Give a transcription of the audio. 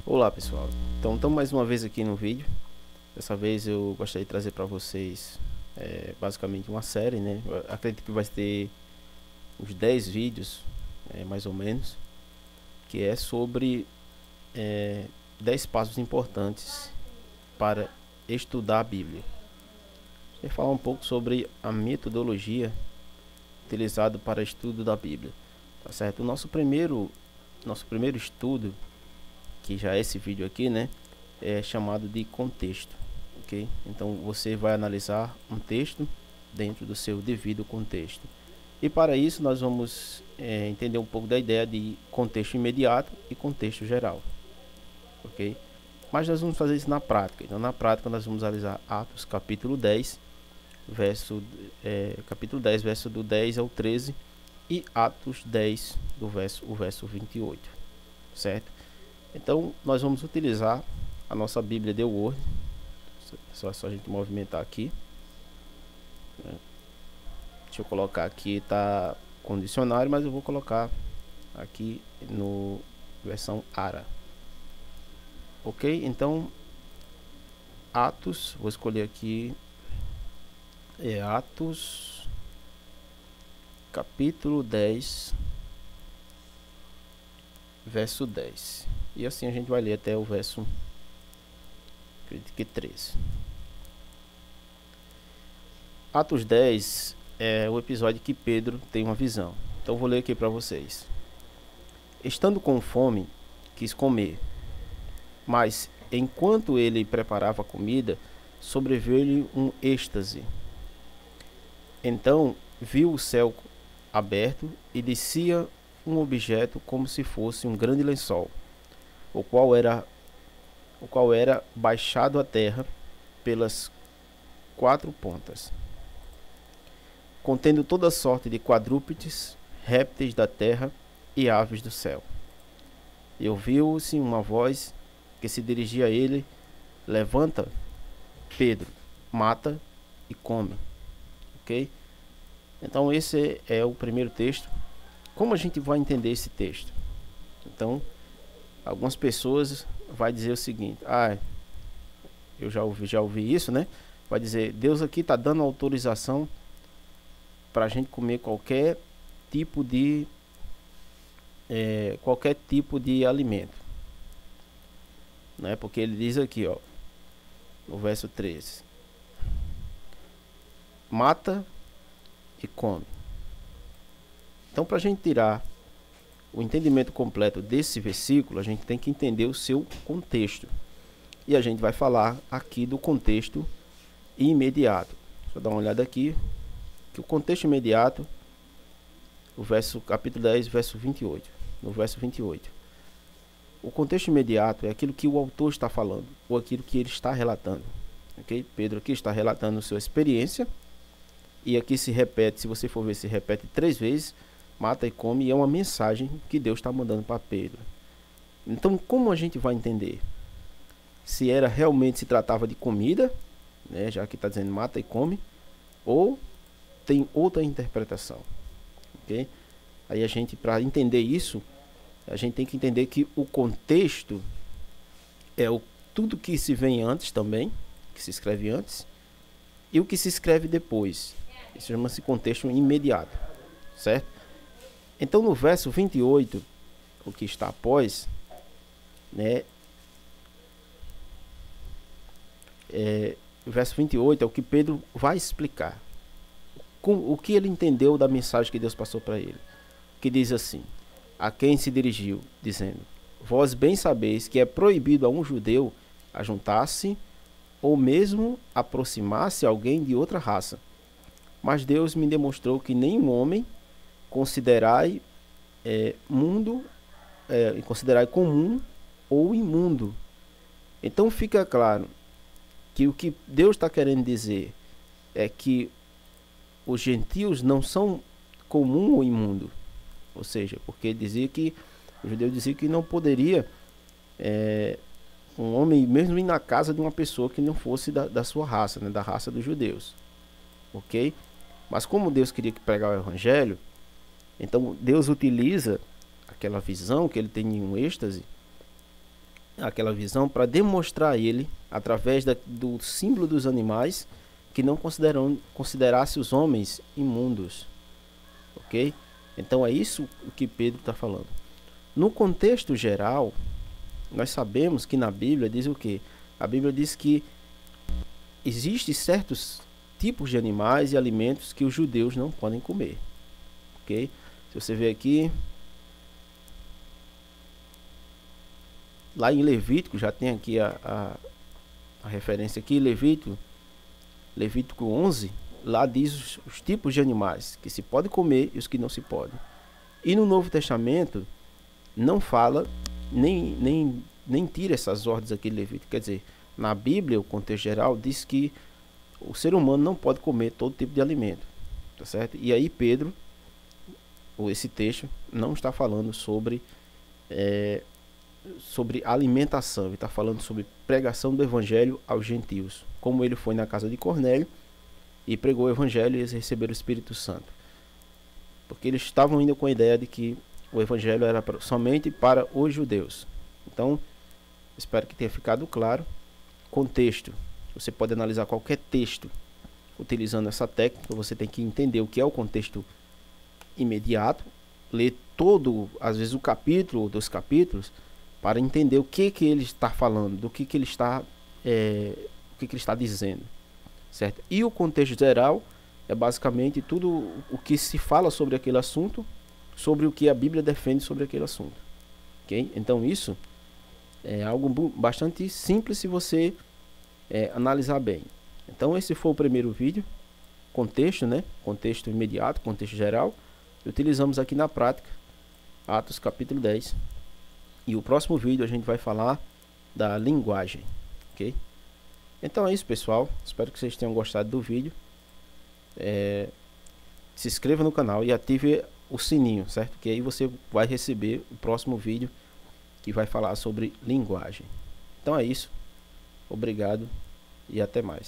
Olá pessoal, então estamos mais uma vez aqui no vídeo. Dessa vez eu gostaria de trazer para vocês basicamente uma série, né? Eu acredito que vai ter uns 10 vídeos, mais ou menos, que é sobre 10 passos importantes para estudar a Bíblia. Eu vou falar um pouco sobre a metodologia utilizada para estudo da Bíblia, tá certo? O nosso primeiro estudo, que já é esse vídeo aqui, né, é chamado de contexto, ok? Então você vai analisar um texto dentro do seu devido contexto. E para isso nós vamos entender um pouco da ideia de contexto imediato e contexto geral, ok? Mas nós vamos fazer isso na prática. Então na prática nós vamos analisar Atos capítulo 10, verso do 10 ao 13 e Atos 10 do verso 28, certo? Então nós vamos utilizar a nossa Bíblia The Word. Só a gente movimentar aqui. Deixa eu colocar aqui, tá com dicionário, mas eu vou colocar aqui no versão ARA. Ok? Então Atos, vou escolher aqui Atos capítulo 10 verso 10. E assim a gente vai ler até o verso, acredito que 13. Atos 10 é o episódio que Pedro tem uma visão. Então eu vou ler aqui para vocês. Estando com fome, quis comer, mas enquanto ele preparava a comida, sobreveio-lhe um êxtase. Então viu o céu aberto e descia um objeto como se fosse um grande lençol, o qual era baixado à terra pelas 4 pontas, contendo toda sorte de quadrúpedes, répteis da terra e aves do céu. E ouviu-se uma voz que se dirigia a ele: levanta, Pedro, mata e come. Ok? Então esse é o primeiro texto. Como a gente vai entender esse texto? Então, algumas pessoas vai dizer o seguinte: eu já ouvi isso, né? Vai dizer, Deus aqui está dando autorização para a gente comer qualquer tipo de alimento, né? Porque ele diz aqui, ó, no verso 13: mata e come. Então, para a gente tirar o entendimento completo desse versículo, a gente tem que entender o seu contexto. E a gente vai falar aqui do contexto imediato. Deixa eu dar uma olhada aqui. Que o contexto imediato, capítulo 10, verso 28. No verso 28. O contexto imediato é aquilo que o autor está falando, ou aquilo que ele está relatando. Ok? Pedro aqui está relatando sua experiência. E aqui se repete, se você for ver, se repete 3 vezes. Mata e come, e é uma mensagem que Deus está mandando para Pedro. Então, como a gente vai entender? Se realmente se tratava de comida, né, já que está dizendo mata e come, ou tem outra interpretação, ok? Aí a gente, para entender isso, a gente tem que entender que o contexto é tudo que se vem antes também, que se escreve antes, e o que se escreve depois. Isso chama-se contexto imediato, certo? Então no verso 28, o que está após, né, o verso 28 é o que Pedro vai explicar. O que ele entendeu da mensagem que Deus passou para ele. Que diz assim: a quem se dirigiu, dizendo: vós bem sabeis que é proibido a um judeu ajuntar-se ou mesmo aproximar-se alguém de outra raça. Mas Deus me demonstrou que nenhum homem considerai comum ou imundo. Então fica claro que o que Deus está querendo dizer é que os gentios não são comum ou imundo. Ou seja, porque dizia que o judeu dizia que não poderia um homem mesmo ir na casa de uma pessoa que não fosse da sua raça, né, da raça dos judeus. Ok? Mas como Deus queria que pregar o evangelho, então Deus utiliza aquela visão que ele tem em um êxtase aquela visão para demonstrar a ele, através do símbolo dos animais, que não considerasse os homens imundos, ok? Então é isso o que Pedro está falando. No contexto geral, nós sabemos que na Bíblia diz o quê? A Bíblia diz que existem certos tipos de animais e alimentos que os judeus não podem comer, ok? Se você ver aqui, lá em Levítico, já tem aqui a referência aqui, Levítico 11, lá diz os tipos de animais que se pode comer e os que não se podem. E no Novo Testamento não fala, nem tira essas ordens aqui de Levítico. Quer dizer, na Bíblia, o contexto geral diz que o ser humano não pode comer todo tipo de alimento, tá certo? E aí Pedro, ou esse texto, não está falando sobre alimentação, ele está falando sobre pregação do evangelho aos gentios, como ele foi na casa de Cornélio e pregou o evangelho e eles receberam o Espírito Santo, porque eles estavam indo com a ideia de que o evangelho era somente para os judeus. Então, espero que tenha ficado claro. Contexto, você pode analisar qualquer texto utilizando essa técnica. Você tem que entender o que é o contexto imediato, ler todo, às vezes o capítulo ou 2 capítulos, para entender o que ele está falando, do que ele está o que ele está dizendo, certo? E o contexto geral é basicamente tudo o que se fala sobre aquele assunto, sobre o que a Bíblia defende sobre aquele assunto, ok? Então isso é algo bastante simples se você analisar bem. Então esse foi o primeiro vídeo, contexto, né? Contexto imediato, contexto geral. Utilizamos aqui na prática Atos capítulo 10. E o próximo vídeo a gente vai falar da linguagem, ok? Então é isso, pessoal. Espero que vocês tenham gostado do vídeo. Se inscreva no canal e ative o sininho, certo? Que aí você vai receber o próximo vídeo que vai falar sobre linguagem. Então é isso. Obrigado e até mais.